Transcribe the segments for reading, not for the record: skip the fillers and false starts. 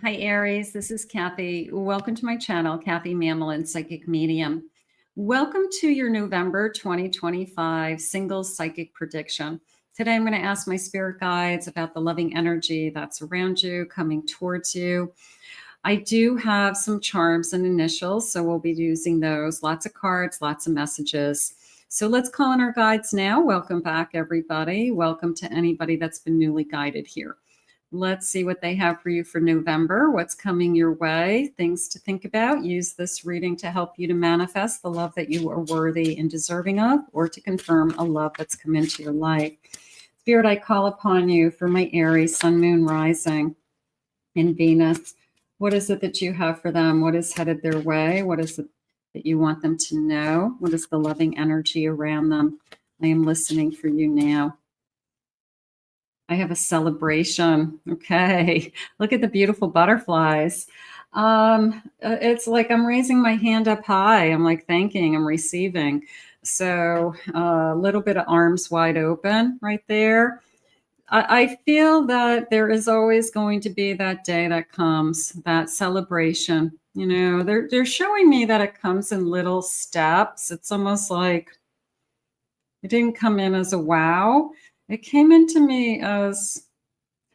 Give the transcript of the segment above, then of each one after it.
Hi, Aries. This is Kathy. Welcome to my channel, Kathy Mamolen, Psychic Medium. Welcome to your November 2025 singles psychic prediction. Today, I'm going to ask my spirit guides about the loving energy that's around you, coming towards you. I do have some charms and initials, so we'll be using those. Lots of cards, lots of messages. So let's call in our guides now. Welcome back, everybody. Welcome to anybody that's been newly guided here. Let's see what they have for you for November. What's coming your way? Things to think about. Use this reading to help you to manifest the love that you are worthy and deserving of, or to confirm a love that's come into your life. Spirit, I call upon you for my Aries, Sun, Moon, Rising, and Venus. What is it that you have for them? What is headed their way? What is it that you want them to know? What is the loving energy around them? I am listening for you now. I have a celebration. Okay. Look at the beautiful butterflies. It's like I'm raising my hand up high. I'm like thanking, I'm receiving. So a little bit of arms wide open right there. I feel that there is always going to be that day that comes, that celebration. You know, they're showing me that it comes in little steps. It's almost like it didn't come in as a wow. It came into me as,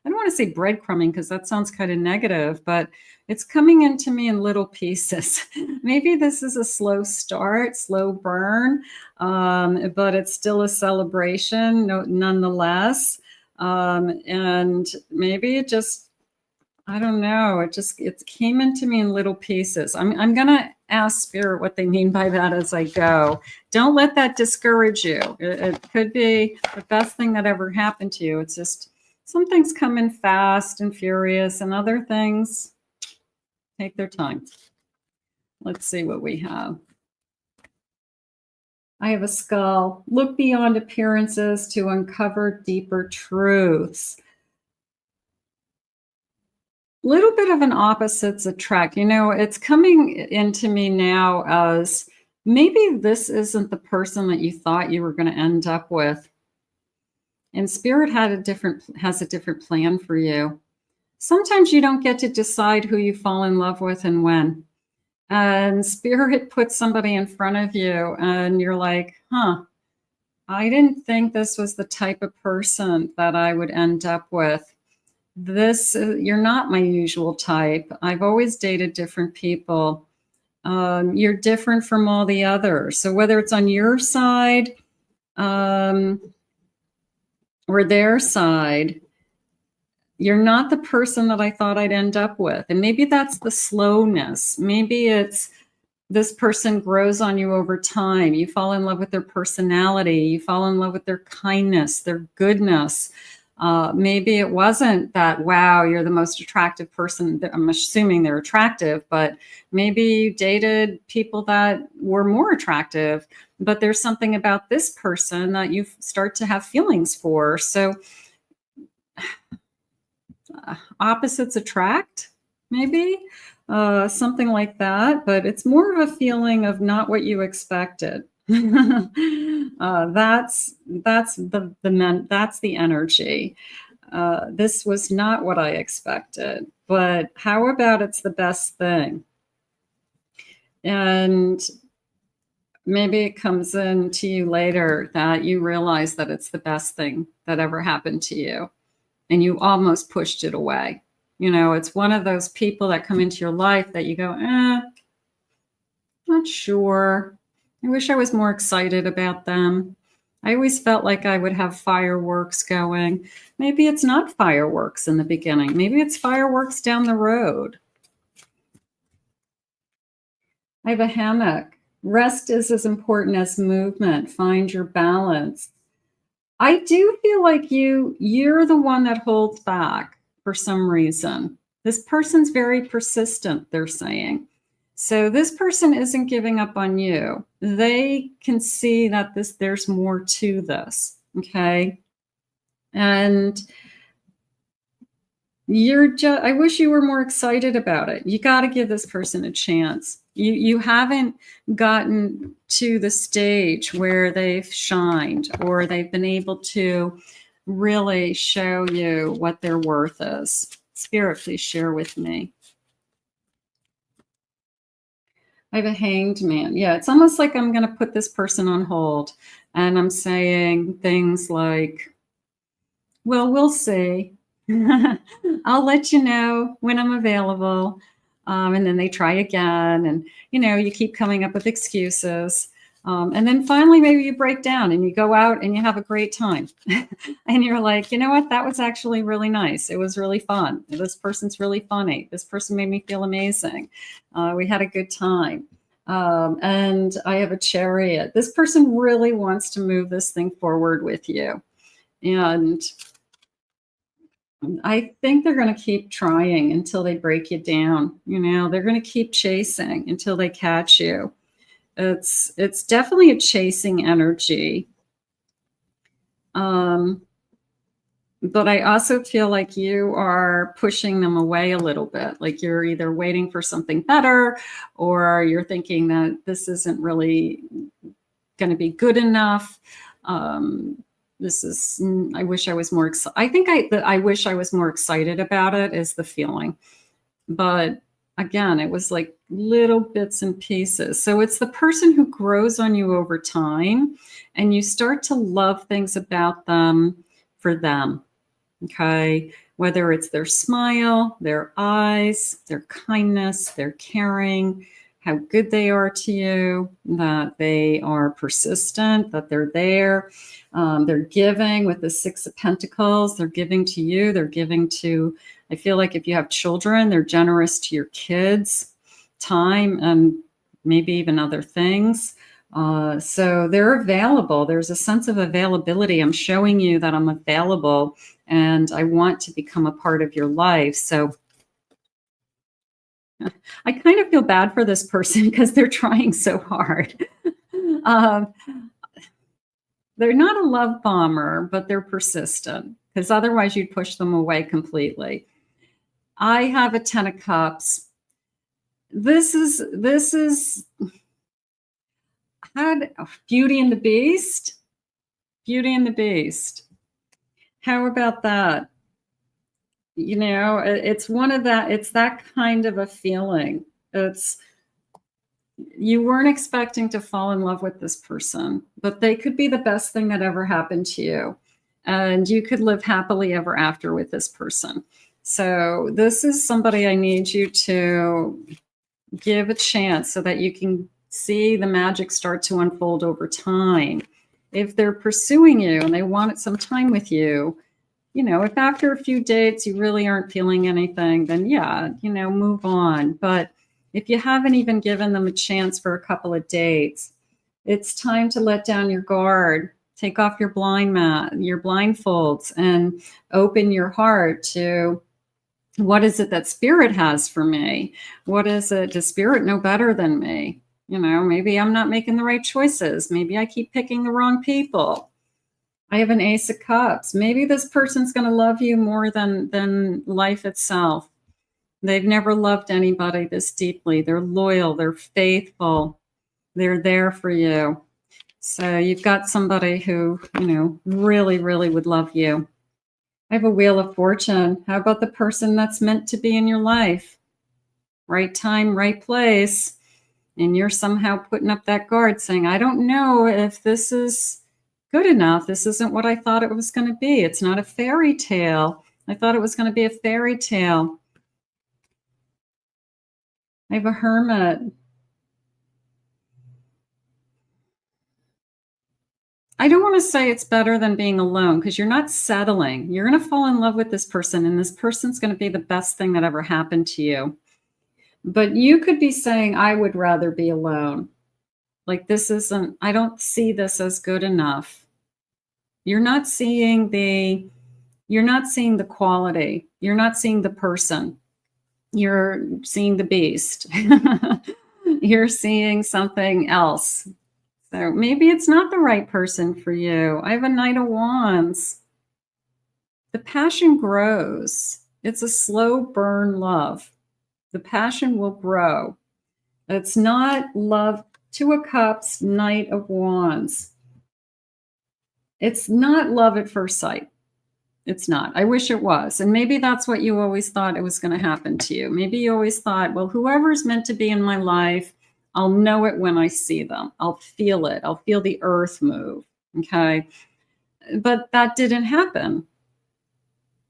I don't want to say breadcrumbing because that sounds kind of negative, but it's coming into me in little pieces. Maybe this is a slow start, slow burn, but it's still a celebration nonetheless. And maybe it just, I don't know, it came into me in little pieces. I'm going to ask Spirit what they mean by that as I go. Don't let that discourage you. It could be the best thing that ever happened to you. It's just some things come in fast and furious, and other things take their time. Let's see what we have. I have a skull. Look beyond appearances to uncover deeper truths. Little bit of an opposites attract. You know, it's coming into me now as maybe this isn't the person that you thought you were going to end up with. And Spirit has a different plan for you. Sometimes you don't get to decide who you fall in love with and when. And Spirit puts somebody in front of you and you're like, huh, I didn't think this was the type of person that I would end up with. You're not my usual type. I've always dated different people. You're different from all the others. So whether it's on your side or their side, you're not the person that I thought I'd end up with. And maybe that's the slowness. Maybe it's this person grows on you over time. You fall in love with their personality. You fall in love with their kindness, their goodness. Maybe it wasn't that, wow, you're the most attractive person. I'm assuming they're attractive, but maybe you dated people that were more attractive, but there's something about this person that you start to have feelings for. So opposites attract, maybe something like that, but it's more of a feeling of not what you expected. That's the energy. This was not what I expected, but how about it's the best thing? And maybe it comes in to you later that you realize that it's the best thing that ever happened to you, and you almost pushed it away. You know, it's one of those people that come into your life that you go, not sure. I wish I was more excited about them. I always felt like I would have fireworks going. Maybe it's not fireworks in the beginning. Maybe it's fireworks down the road. I have a hammock. Rest is as important as movement. Find your balance. I do feel like you're the one that holds back for some reason. This person's very persistent, they're saying. So this person isn't giving up on you. They can see that there's more to this, okay? And I wish you were more excited about it. You got to give this person a chance. You haven't gotten to the stage where they've shined or they've been able to really show you what their worth is. Spirit, please share with me. I have a Hanged Man. Yeah, it's almost like I'm going to put this person on hold. And I'm saying things like, well, we'll see. I'll let you know when I'm available. And then they try again. And, you know, you keep coming up with excuses. And then finally, maybe you break down and you go out and you have a great time. And you're like, you know what? That was actually really nice. It was really fun. This person's really funny. This person made me feel amazing. We had a good time. And I have a Chariot. This person really wants to move this thing forward with you. And I think they're going to keep trying until they break you down. You know, they're going to keep chasing until they catch you. It's definitely a chasing energy. But I also feel like you are pushing them away a little bit. Like you're either waiting for something better, or you're thinking that this isn't really going to be good enough. This is, I wish I was more excited. I think I wish I was more excited about it is the feeling. But again, it was like little bits and pieces. So it's the person who grows on you over time, and you start to love things about them for them. Okay. Whether it's their smile, their eyes, their kindness, their caring, how good they are to you, that they are persistent, that they're there. They're giving with the Six of Pentacles. They're giving to you. They're giving to, I feel like if you have children, they're generous to your kids, time, and maybe even other things. So they're available. There's a sense of availability. I'm showing you that I'm available and I want to become a part of your life. So I kind of feel bad for this person because they're trying so hard. They're not a love bomber, but they're persistent, because otherwise you'd push them away completely. I have a 10 of Cups. This is had Beauty and the Beast. Beauty and the Beast. How about that? You know, it's one of that, it's that kind of a feeling. It's, you weren't expecting to fall in love with this person, but they could be the best thing that ever happened to you. And you could live happily ever after with this person. So this is somebody I need you to give a chance so that you can see the magic start to unfold over time. If they're pursuing you and they wanted some time with you, you know, if after a few dates you really aren't feeling anything, then yeah, you know, move on. But if you haven't even given them a chance for a couple of dates, it's time to let down your guard, take off your blindfolds, and open your heart to what is it that Spirit has for me? What is it? Does Spirit know better than me? You know, maybe I'm not making the right choices. Maybe I keep picking the wrong people. I have an Ace of Cups. Maybe this person's going to love you more than life itself. They've never loved anybody this deeply. They're loyal. They're faithful. They're there for you. So you've got somebody who, you know, really, really would love you. I have a Wheel of Fortune. How about the person that's meant to be in your life? Right time, right place. And you're somehow putting up that guard saying, I don't know if this is good enough. This isn't what I thought it was going to be. It's not a fairy tale. I thought it was going to be a fairy tale. I have a Hermit. I don't want to say it's better than being alone, because you're not settling. You're going to fall in love with this person, and this person's going to be the best thing that ever happened to you. But you could be saying, I would rather be alone. Like, this isn't, I don't see this as good enough. You're not seeing the quality. You're not seeing the person. You're seeing the beast. You're seeing something else. So maybe it's not the right person for you. I have a Knight of Wands. The passion grows. It's a slow burn love. The passion will grow. It's not love. Two of Cups, Knight of Wands. It's not love at first sight. It's not. I wish it was. And maybe that's what you always thought it was going to happen to you. Maybe you always thought, well, whoever's meant to be in my life, I'll know it when I see them. I'll feel it. I'll feel the earth move. Okay. But that didn't happen.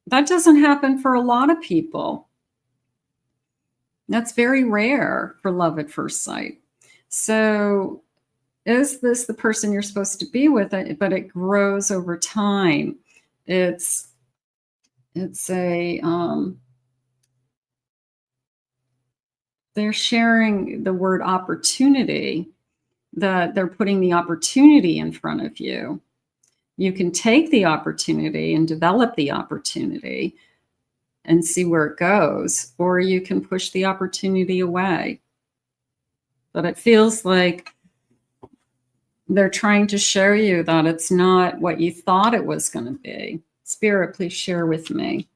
That doesn't happen for a lot of people. That's very rare for love at first sight. So is this the person you're supposed to be with? But it grows over time. It's a, they're sharing the word opportunity, that they're putting the opportunity in front of you. You can take the opportunity and develop the opportunity and see where it goes, or you can push the opportunity away. But it feels like they're trying to show you that it's not what you thought it was going to be. Spirit, please share with me.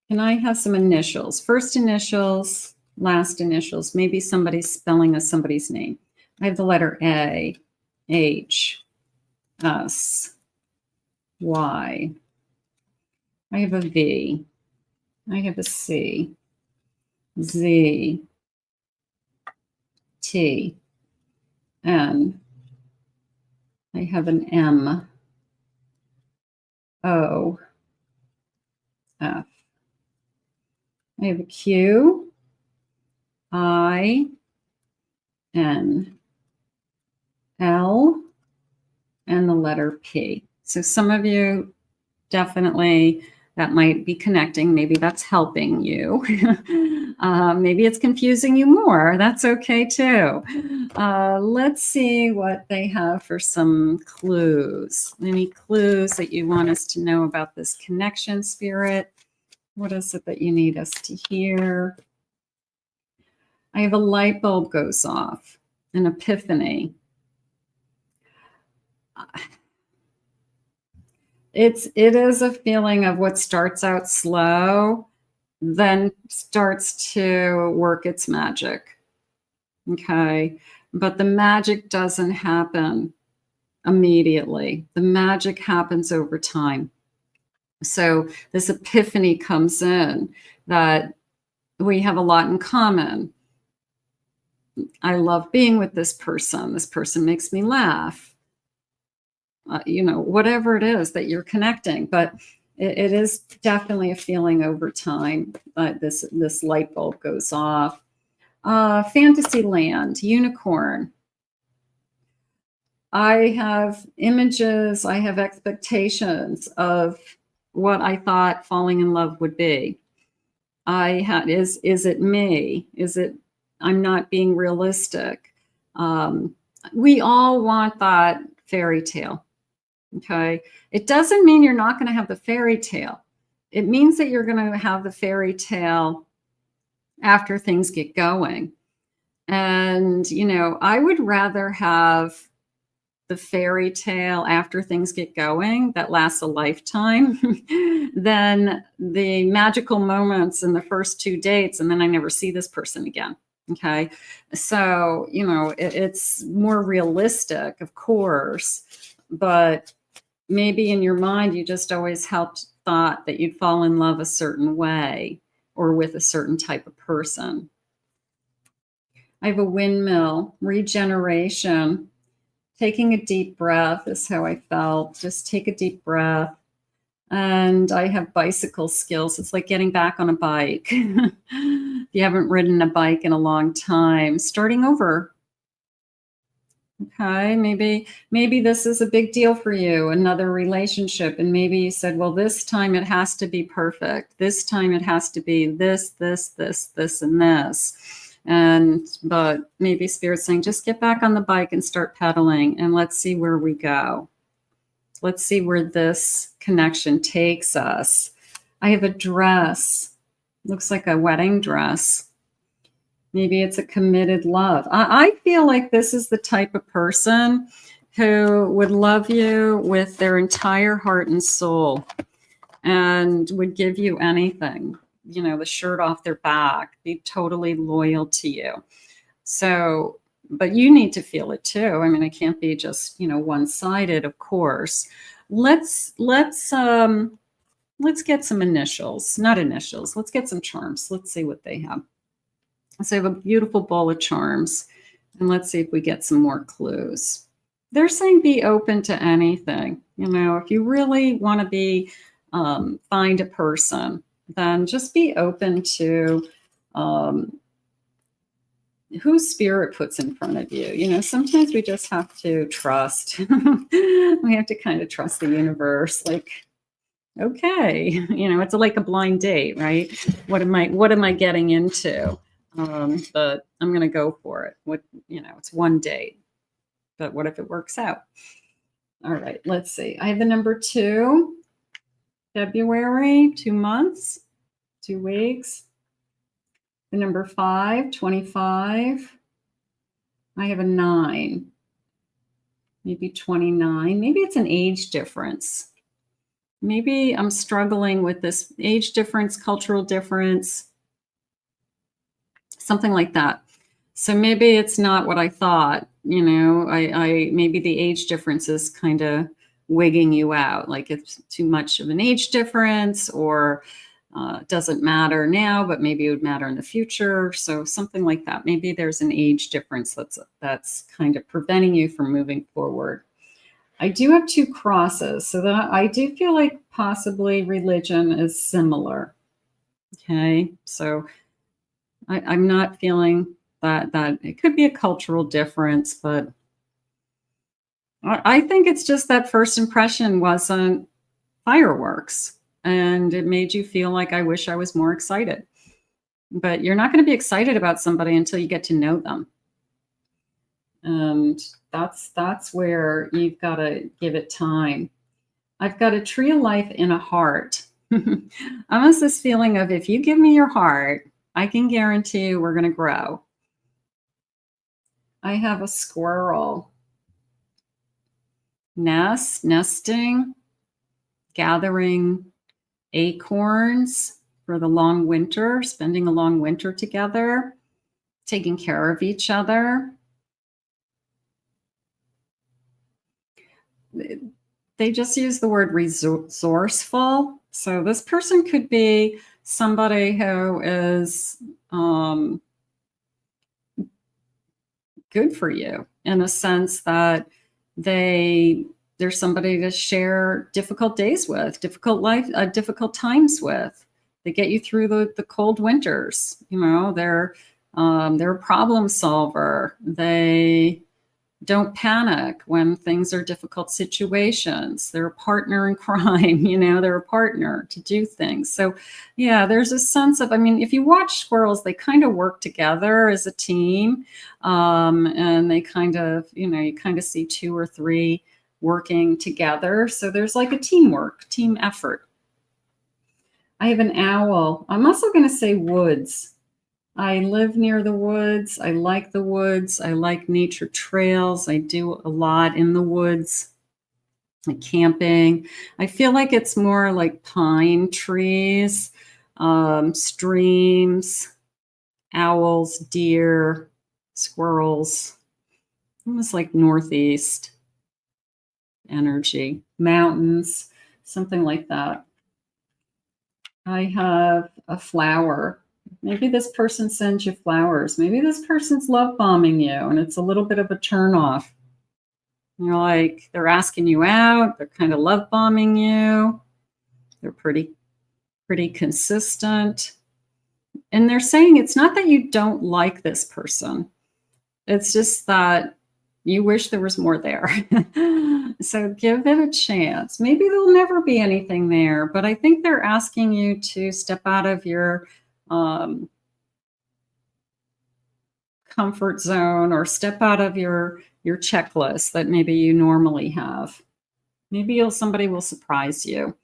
Can I have some initials? First initials, last initials. Maybe somebody's spelling of somebody's name. I have the letter A, H, S, Y. I have a V. I have a C, Z, T, N. I have an M, O, F. I have a Q, I, N, L, and the letter P. So some of you definitely, that might be connecting. Maybe that's helping you. Maybe it's confusing you more. That's okay too. Let's see what they have for some clues. Any clues that you want us to know about this connection, Spirit? What is it that you need us to hear? I have a light bulb goes off, an epiphany. It is a feeling of what starts out slow, then starts to work its magic. Okay. But the magic doesn't happen immediately. The magic happens over time. So this epiphany comes in that we have a lot in common. I love being with this person. This person makes me laugh. You know, whatever it is that you're connecting, but it is definitely a feeling over time. This light bulb goes off. Fantasy land, unicorn. I have images, I have expectations of what I thought falling in love would be. Is it me? Is it, I'm not being realistic. We all want that fairy tale. Okay. It doesn't mean you're not going to have the fairy tale. It means that you're going to have the fairy tale after things get going. And, you know, I would rather have the fairy tale after things get going that lasts a lifetime than the magical moments in the first 2 dates and then I never see this person again. Okay. So, you know, it's more realistic, of course, but maybe in your mind, you just always thought that you'd fall in love a certain way or with a certain type of person. I have a windmill, regeneration. Taking a deep breath is how I felt. Just take a deep breath. And I have bicycle skills. It's like getting back on a bike. If you haven't ridden a bike in a long time, starting over. Okay, maybe this is a big deal for you, another relationship. And maybe you said, well, this time it has to be perfect. This time it has to be this, and this. But maybe Spirit's saying, just get back on the bike and start pedaling and let's see where we go. Let's see where this connection takes us. I have a dress. Looks like a wedding dress. Maybe it's a committed love. I feel like this is the type of person who would love you with their entire heart and soul and would give you anything, you know, the shirt off their back, be totally loyal to you. So, but you need to feel it too. I mean, it can't be just, you know, one-sided, of course. let's get some initials, not initials. Let's get some charms. Let's see what they have. So I have a beautiful bowl of charms, and let's see if we get some more clues. They're saying be open to anything. You know, if you really want to be, find a person, then just be open to who spirit puts in front of you. You know, sometimes we just have to trust. We have to kind of trust the universe. Like, okay, you know, it's like a blind date, right? What am I getting into? But I'm going to go for it. What, you know, it's one date, but what if it works out? All right, let's see. I have the number 2, February, 2 months, 2 weeks. The number 5, 25. I have a 9, maybe 29. Maybe it's an age difference. Maybe I'm struggling with this age difference, cultural difference, something like that. So maybe it's not what I thought. You know, I maybe the age difference is kind of wigging you out, like it's too much of an age difference, or doesn't matter now, but maybe it would matter in the future. So something like that. Maybe there's an age difference that's kind of preventing you from moving forward. I do have 2 crosses, so that I do feel like possibly religion is similar. Okay, so I'm not feeling that it could be a cultural difference, but I think it's just that first impression wasn't fireworks, and it made you feel like, I wish I was more excited. But you're not going to be excited about somebody until you get to know them. And that's where you've got to give it time. I've got a tree of life in a heart. Almost this feeling of, if you give me your heart, I can guarantee you we're going to grow. I have a squirrel. Nesting, gathering acorns for the long winter, spending a long winter together, taking care of each other. They just use the word resourceful. So this person could be somebody who is good for you, in a sense that there's somebody to share difficult days with, difficult times with. They get you through the cold winters. You know, they're a problem solver. They don't panic when things are difficult situations. They're a partner in crime. You know, they're a partner to do things. So yeah, there's a sense of, I mean, if you watch squirrels, they kind of work together as a team. And they kind of, you know, you kind of see 2 or 3 working together. So there's like a teamwork, team effort. I have an owl. I'm also going to say woods. I live near the woods. I like the woods. I like nature trails. I do a lot in the woods, like camping. I feel like it's more like pine trees, streams, owls, deer, squirrels, almost like Northeast energy, mountains, something like that. I have a flower. Maybe this person sends you flowers. Maybe this person's love bombing you, and it's a little bit of a turnoff. You're like, they're asking you out. They're kind of love bombing you. They're pretty consistent. And they're saying it's not that you don't like this person. It's just that you wish there was more there. So give it a chance. Maybe there'll never be anything there, but I think they're asking you to step out of your comfort zone, or step out of your checklist that maybe you normally have. Maybe somebody will surprise you.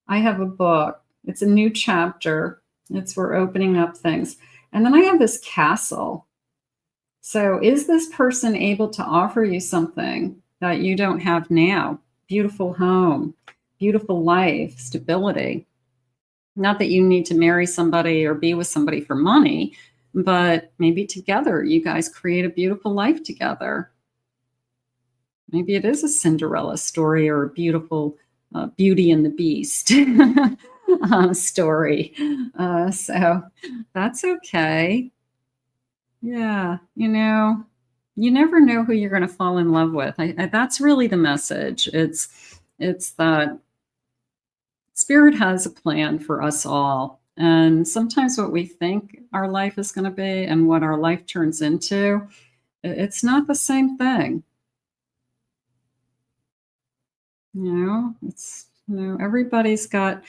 I have a book. It's a new chapter. We're opening up things. And then I have this castle. So is this person able to offer you something that you don't have now? Beautiful home, beautiful life, stability. Not that you need to marry somebody or be with somebody for money, but maybe together you guys create a beautiful life together. Maybe it is a Cinderella story, or a beautiful Beauty and the Beast story. So that's okay. Yeah, you never know who you're going to fall in love with. That's really the message. It's that Spirit has a plan for us all. And sometimes what we think our life is going to be and what our life turns into, it's not the same thing. Everybody's got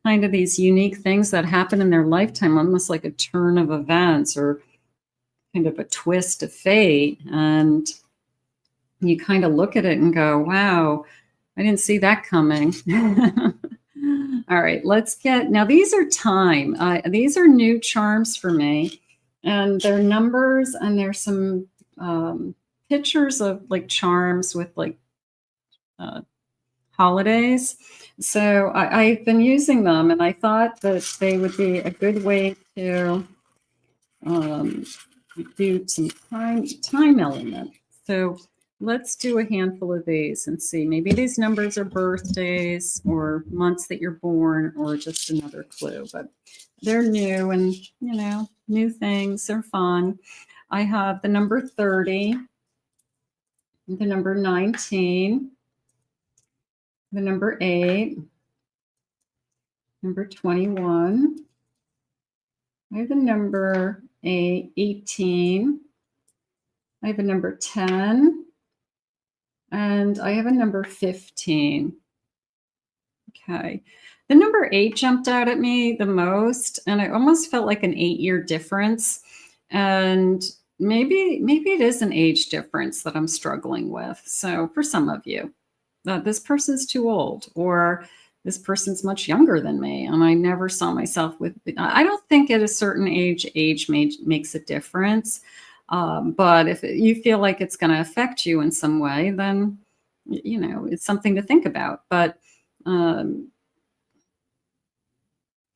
kind of these unique things that happen in their lifetime, almost like a turn of events or kind of a twist of fate. And you kind of look at it and go, wow, I didn't see that coming. All right, now these are time. These are new charms for me, and they're numbers, and there's some pictures of like charms with like holidays. So I've been using them, and I thought that they would be a good way to do some time element. So let's do a handful of these and see. Maybe these numbers are birthdays or months that you're born, or just another clue. But they're new, and new things. They're fun. I have the number 30, the number 19, the number 8, number 21. I have the number 18. I have a number 10. And I have a number 15. Okay. The number 8 jumped out at me the most, and I almost felt like an 8-year difference. And maybe it is an age difference that I'm struggling with. So for some of you, this person's too old, or this person's much younger than me, and I never saw myself with. I don't think at a certain age makes a difference. But if you feel like it's going to affect you in some way, then, it's something to think about. But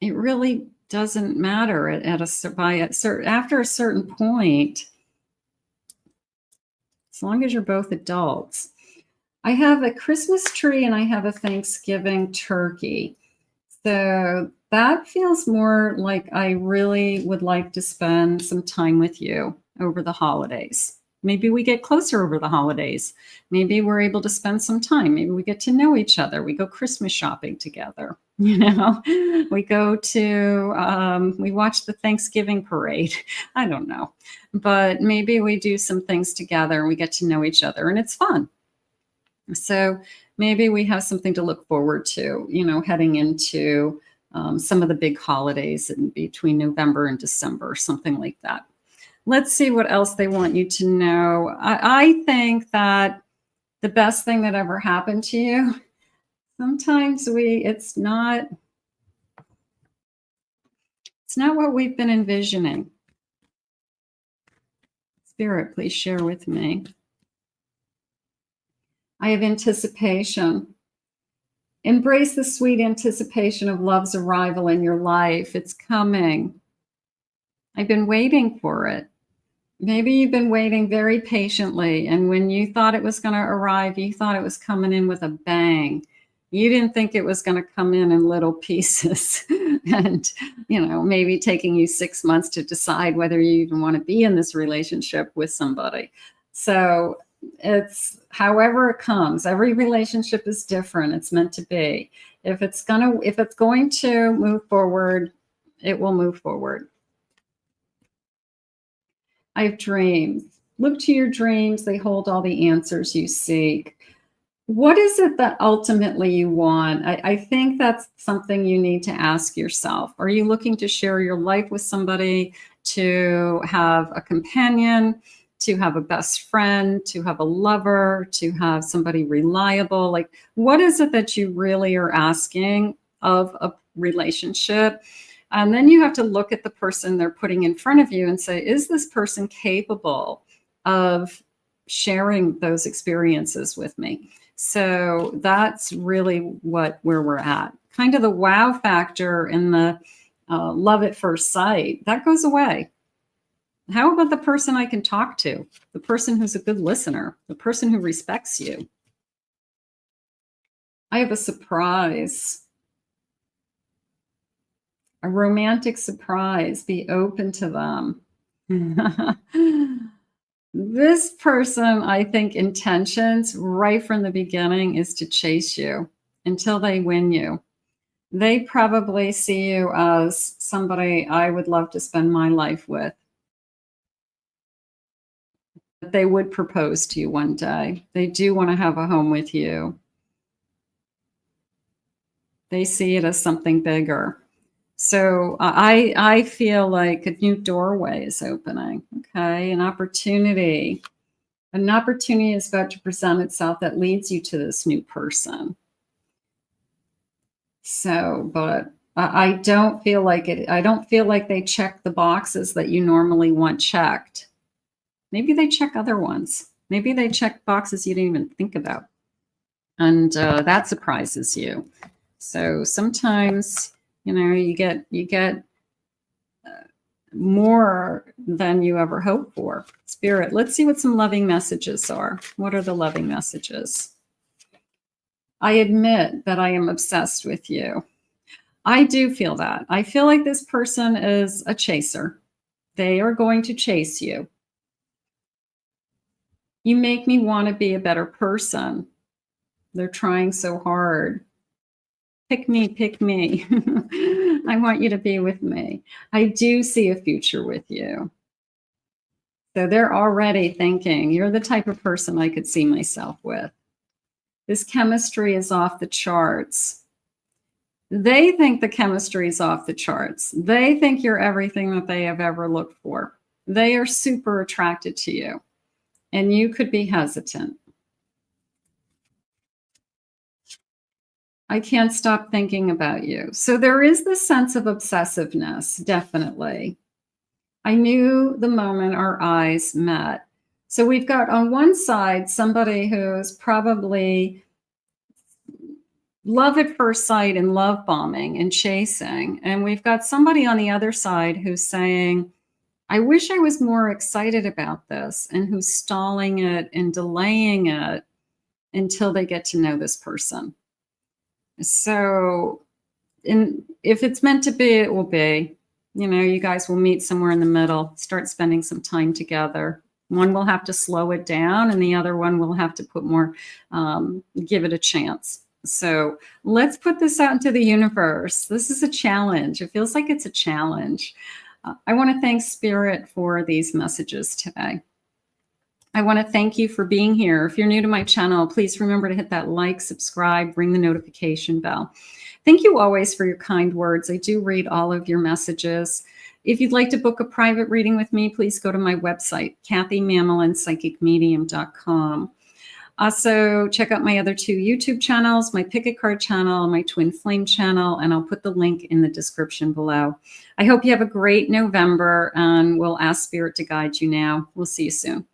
it really doesn't matter after a certain point, as long as you're both adults. I have a Christmas tree and I have a Thanksgiving turkey. So that feels more like I really would like to spend some time with you over the holidays. Maybe we get closer over the holidays. Maybe we're able to spend some time. Maybe we get to know each other. We go Christmas shopping together. We go to, we watch the Thanksgiving parade. I don't know. But maybe we do some things together and we get to know each other, and it's fun. So maybe we have something to look forward to, heading into some of the big holidays in between November and December, something like that. Let's see what else they want you to know. I think that the best thing that ever happened to you, sometimes it's not what we've been envisioning. Spirit, please share with me. I have anticipation. Embrace the sweet anticipation of love's arrival in your life. It's coming. I've been waiting for it. Maybe you've been waiting very patiently, and when you thought it was going to arrive, you thought it was coming in with a bang. You didn't think it was going to come in little pieces and, maybe taking you 6 months to decide whether you even want to be in this relationship with somebody. So it's however it comes. Every relationship is different. It's meant to be. If it's going to move forward, it will move forward. I have dreams. Look to your dreams. They hold all the answers you seek. What is it that ultimately you want? I think that's something you need to ask yourself. Are you looking to share your life with somebody, to have a companion, to have a best friend, to have a lover, to have somebody reliable? Like, what is it that you really are asking of a relationship? And then you have to look at the person they're putting in front of you and say, is this person capable of sharing those experiences with me? So that's really where we're at. Kind of the wow factor and the love at first sight, that goes away. How about the person I can talk to? The person who's a good listener, the person who respects you. I have a surprise. A romantic surprise. Be open to them. This person, I think, intentions right from the beginning is to chase you until they win you. They probably see you as somebody I would love to spend my life with. They would propose to you one day. They do want to have a home with you. They see it as something bigger. So I feel like a new doorway is opening, okay? An opportunity is about to present itself that leads you to this new person. So, but I don't feel like it. I don't feel like they check the boxes that you normally want checked. Maybe they check other ones. Maybe they check boxes you didn't even think about. And that surprises you. So sometimes, you know, you get more than you ever hoped for. Spirit, let's see what some loving messages are. What are the loving messages? I admit that I am obsessed with you. I do feel that. I feel like this person is a chaser. They are going to chase you. You make me want to be a better person. They're trying so hard. Pick me, pick me. I want you to be with me. I do see a future with you. So they're already thinking, you're the type of person I could see myself with. This chemistry is off the charts. They think the chemistry is off the charts. They think you're everything that they have ever looked for. They are super attracted to you, and you could be hesitant. I can't stop thinking about you. So there is this sense of obsessiveness, definitely. I knew the moment our eyes met. So we've got on one side somebody who's probably love at first sight and love bombing and chasing. And we've got somebody on the other side who's saying, I wish I was more excited about this, and who's stalling it and delaying it until they get to know this person. So if it's meant to be, it will be. You know, you guys will meet somewhere in the middle, start spending some time together. One will have to slow it down, and the other one will have to put more, give it a chance. So let's put this out into the universe. This is a challenge. It feels like it's a challenge. I want to thank Spirit for these messages today. I want to thank you for being here. If you're new to my channel, please remember to hit that like, subscribe, ring the notification bell. Thank you always for your kind words. I do read all of your messages. If you'd like to book a private reading with me, please go to my website, KathyMamolenPsychicMedium.com. Also, check out my other 2 YouTube channels, my Pick a Card channel, my Twin Flame channel, and I'll put the link in the description below. I hope you have a great November, and we'll ask Spirit to guide you now. We'll see you soon.